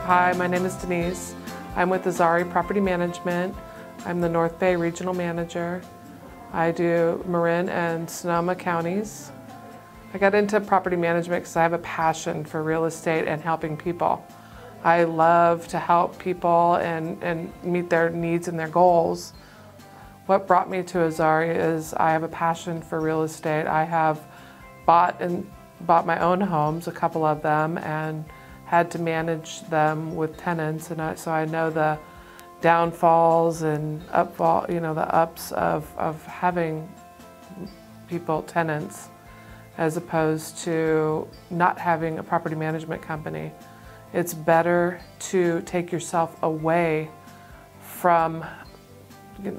Hi, my name is Denise. I'm with Azari Property Management. I'm the North Bay Regional Manager. I do Marin and Sonoma counties. I got into property management because I have a passion for real estate and helping people. I love to help people and meet their needs and their goals. What brought me to Azari is I have a passion for real estate. I have bought my own homes, a couple of them, and had to manage them with tenants, and so I know the downfalls and the ups of having tenants, as opposed to not having a property management company. It's better to take yourself away from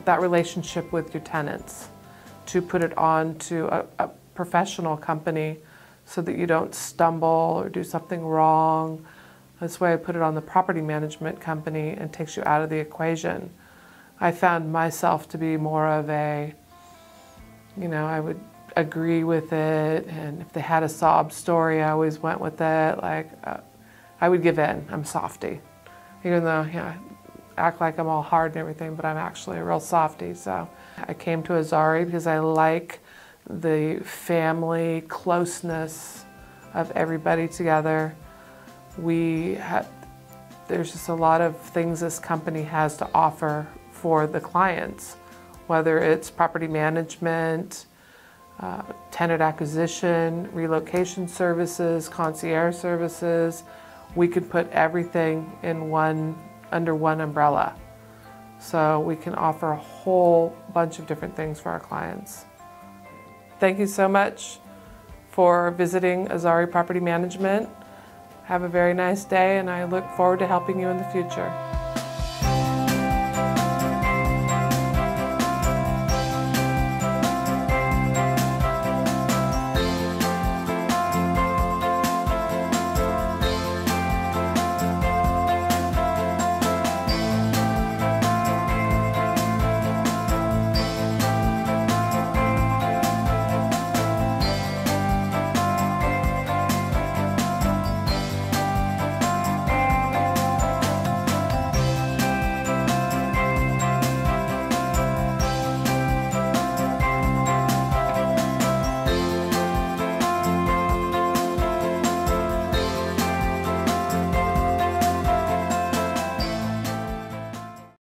that relationship with your tenants, to put it on to a professional company so that you don't stumble or do something wrong. That's why I put it on the property management company and takes you out of the equation. I found myself to be more of I would agree with it, and if they had a sob story, I always went with it. I would give in. I'm softy. Even though, I act like I'm all hard and everything, but I'm actually a real softy. So I came to Azari because I like the family closeness of everybody together. There's just a lot of things this company has to offer for the clients, whether it's property management, tenant acquisition, relocation services, concierge services. We could put everything under one umbrella. So we can offer a whole bunch of different things for our clients. Thank you so much for visiting Azari Property Management. Have a very nice day, and I look forward to helping you in the future.